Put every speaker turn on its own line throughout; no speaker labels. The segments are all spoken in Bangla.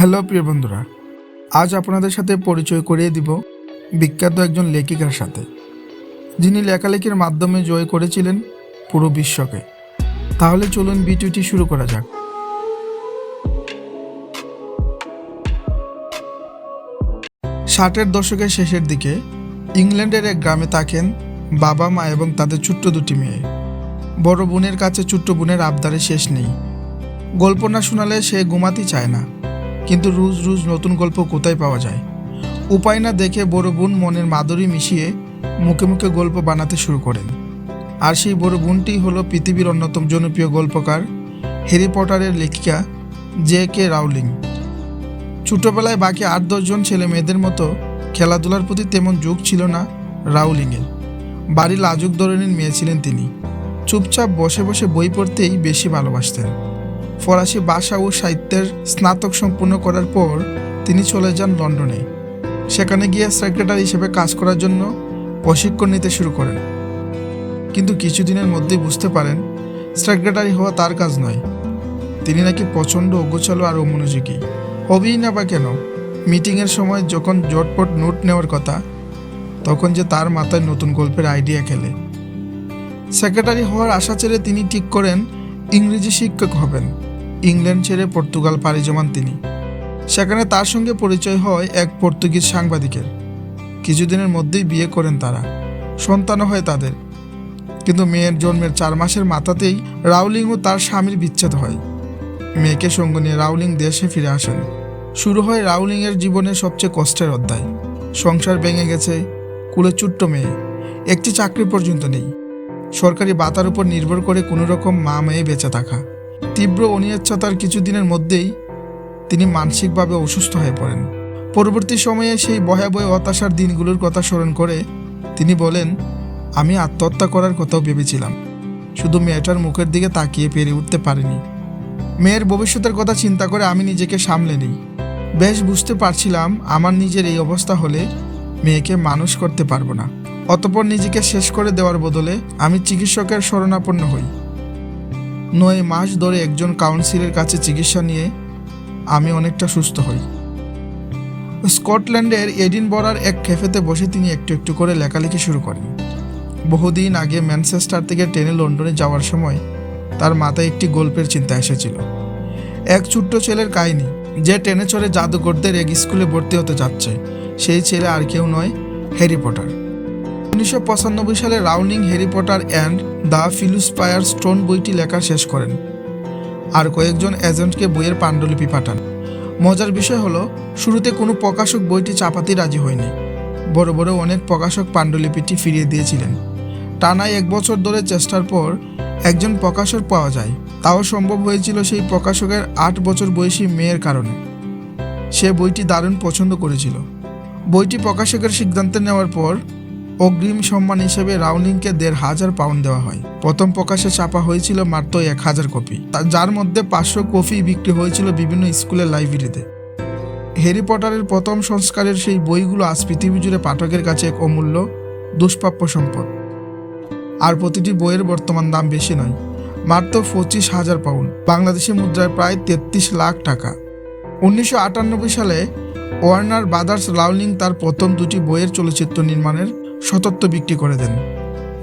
হ্যালো প্রিয় বন্ধুরা, আজ আপনাদের সাথে পরিচয় করিয়ে দিব বিখ্যাত একজন লেখিকার সাথে, যিনি লেখালেখির মাধ্যমে জয় করেছিলেন পুরো বিশ্বকে। তাহলে চলুন ভিডিওটি শুরু করা যাক। 60-এর দশকের শেষের দিকে ইংল্যান্ডের এক গ্রামে থাকেন বাবা মা এবং তাদের ছোট্ট দুটি মেয়ে। বড় বোনের কাছে ছোট্ট বোনের আবদারে শেষ নেই। গল্প না শোনালে সে ঘুমাতেই চায় না, কিন্তু রোজ রোজ নতুন গল্প কোথায় পাওয়া যায়। উপায় না দেখে বড় বোন মনের মাধুরী মিশিয়ে মুখে মুখে গল্প বানাতে শুরু করেন। আর সেই বড় বোনটি হলো পৃথিবীর অন্যতম জনপ্রিয় গল্পকার হ্যারি পটারের লেখিকা J.K. রাউলিং। ছোটবেলায় বাকি 8-10 জন ছেলে মেয়েদের মতো খেলাধুলার প্রতি তেমন ঝোঁক ছিল না রাউলিংয়ের। বাড়ির লাজুক ধরনের মেয়ে ছিলেন তিনি। চুপচাপ বসে বসে বই পড়তেই বেশি ভালোবাসতেন। ফরাসি ভাষা ও সাহিত্যের স্নাতক সম্পূর্ণ করার পর তিনি চলে যান লন্ডনে। সেখানে গিয়ে সেক্রেটারি হিসেবে কাজ করার জন্য প্রশিক্ষণ নিতে শুরু করেন। কিন্তু কিছুদিনের মধ্যেই বুঝতে পারেন সেক্রেটারি হওয়া তার কাজ নয়। তিনি নাকি প্রচণ্ড অগোছালো আর অমনোযোগী। হবেই না বা কেন, মিটিংয়ের সময় যখন জটপট নোট নেওয়ার কথা, তখন যে তার মাথায় নতুন গল্পের আইডিয়া খেলে। সেক্রেটারি হওয়ার আশা ছেড়ে তিনি ঠিক করেন ইংরেজি শিক্ষক হবেন। ইংল্যান্ড ছেড়ে পর্তুগাল পাড়ি জমান তিনি। সেখানে তার সঙ্গে পরিচয় হয় এক পর্তুগিজ সাংবাদিকের। কিছুদিনের মধ্যেই বিয়ে করেন তারা, সন্তানও হয় তাদের। কিন্তু মেয়ের জন্মের 4 মাসের মাথাতেই রাউলিং ও তার স্বামীর বিচ্ছেদ হয়। মেয়েকে সঙ্গে নিয়ে রাউলিং দেশে ফিরে আসেন। শুরু হয় রাউলিংয়ের জীবনের সবচেয়ে কষ্টের অধ্যায়। সংসার ভেঙে গেছে, কুলে ছোট্ট মেয়ে, একটি চাকরি পর্যন্ত নেই। সরকারি ভাতার উপর নির্ভর করে কোনো রকম মা মেয়ে বেঁচে থাকা। তীব্র অনিচ্ছাতার কিছুদিনের মধ্যেই তিনি মানসিকভাবে অসুস্থ হয়ে পড়েন। পরবর্তী সময়ে সেই ভয়াবহ হতাশার দিনগুলোর কথা স্মরণ করে তিনি বলেন, আমি আত্মহত্যা করার কথাও ভেবেছিলাম, শুধু মেয়েটার মুখের দিকে তাকিয়ে পেরে উঠতে পারিনি। মেয়ের ভবিষ্যতের কথা চিন্তা করে আমি নিজেকে সামলে নিই। বেশ বুঝতে পারছিলাম আমার নিজের এই অবস্থা হলে মেয়েকে মানুষ করতে পারবো না। অতঃপর নিজেকে শেষ করে দেওয়ার বদলে আমি চিকিৎসকের শরণাপন্ন হই। 9 মাস ধরে একজন কাউন্সিলের কাছে চিকিৎসা নিয়ে আমি অনেকটা সুস্থ হই। স্কটল্যান্ডের এডিনবরার এক ক্যাফেতে বসে তিনি একটু একটু করে লেখালেখি শুরু করেন। বহুদিন আগে ম্যানচেস্টার থেকে ট্রেনে লন্ডনে যাওয়ার সময় তার মাথায় একটি গল্পের চিন্তা এসেছিল। এক ছোট্ট ছেলের কাহিনী, যে ট্রেনে চড়ে জাদুঘরদের এক স্কুলে ভর্তি হতে যাচ্ছে। সেই ছেলে আর কেউ নয়, হ্যারি পটার। 1995 সালে Rowling Harry Potter and the philosopher's stone বইটি লেখা শেষ করেন আর কয়েকজন এজেন্টকে বইয়ের পাণ্ডুলিপি পাঠান। মজার বিষয় হলো, শুরুতে কোনো প্রকাশক বইটি চাপাতেই রাজি হয়নি। বড় বড় অনেক প্রকাশক পাণ্ডুলিপিটি ফিরিয়ে দিয়েছিলেন। টানায় 1 বছর ধরে চেষ্টার পর একজন প্রকাশক পাওয়া যায়। তাও সম্ভব হয়েছিল সেই প্রকাশকের 8 বছর বয়সী মেয়ের কারণে। সে বইটি দারুণ পছন্দ করেছিল। বইটি প্রকাশকের সিদ্ধান্ত নেওয়ার পর অগ্রিম সম্মান হিসেবে রাউলিংকে 1,500 পাউন্ড দেওয়া হয়। প্রথম প্রকাশে ছাপা হয়েছিল মাত্র 1000 কপি, যার মধ্যে 500 কপি বিক্রি হয়েছিল বিভিন্ন স্কুলের লাইব্রেরিতে। হ্যারি পটারের প্রথম সংস্কারের সেই বইগুলো আজ পৃথিবী জুড়ে পাঠকের কাছে এক অমূল্য দুষ্প্রাপ্য সম্পদ। আর প্রতিটি বইয়ের বর্তমান দাম বেশি নয়, মাত্র 25,000 পাউন্ড, বাংলাদেশি মুদ্রায় প্রায় 33 লাখ টাকা। 1998 সালে ওয়ার্নার ব্রাদার্স রাউলিং তার প্রথম 2টি বইয়ের চলচ্চিত্র নির্মাণের স্বত্ব বিক্রি করে দেন।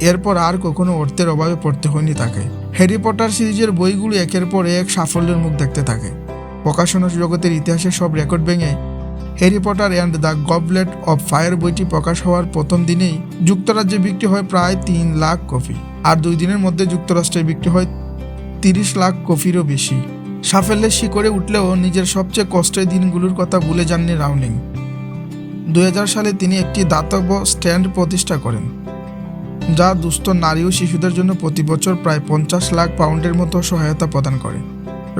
এরপর আর কখনো অর্থের অভাবে পড়তে হয়নি তাকে। হ্যারি পটার সিরিজের বইগুলো একের পর এক সাফল্যের মুখ দেখতে থাকে। প্রকাশনা জগতের ইতিহাসে সব রেকর্ড ভেঙে Harry Potter and the goblet of fire বইটি প্রকাশ হওয়ার প্রথম দিনেই যুক্তরাজ্যে বিক্রি হয় প্রায় 3 লাখ কপি, আর 2 দিনের মধ্যে যুক্তরাষ্ট্রে বিক্রি হয় 30 লাখ কপিরও বেশি। সাফল্যের শিখরে উঠলেও নিজের সবচেয়ে কষ্টের দিনগুলোর কথা ভুলে যাননি রাউলিং। 2000 সালে তিনি একটি দাতব্য স্ট্যান্ড প্রতিষ্ঠা করেন, যা দুস্থ নারী ও শিশুদের জন্য প্রতি বছর প্রায় 50 লাখ পাউন্ডের মতো সহায়তা প্রদান করে।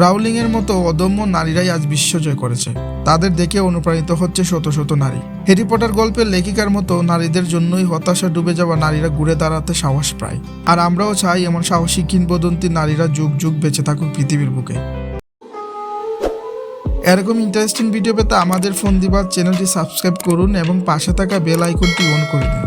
রাউলিংয়ের মতো অদম্য নারীরাই আজ বিশ্ব জয় করেছে। তাদের দেখে অনুপ্রাণিত হচ্ছে শত শত নারী। হ্যারি পটার গল্পের লেখিকার মতো নারীদের জন্যই হতাশা ডুবে যাওয়া নারীরা ঘুরে দাঁড়াতে সাহস পায়। আর আমরাও চাই এমন সাহসী কিংবদন্তি নারীরা যুগ যুগ বেঁচে থাকুক পৃথিবীর বুকে। এরকম ইন্টারেস্টিং ভিডিও পেতে আমাদের ফোন দিবার চ্যানেলটি সাবস্ক্রাইব করুন এবং পাশে থাকা বেল আইকনটি অন করে দিন।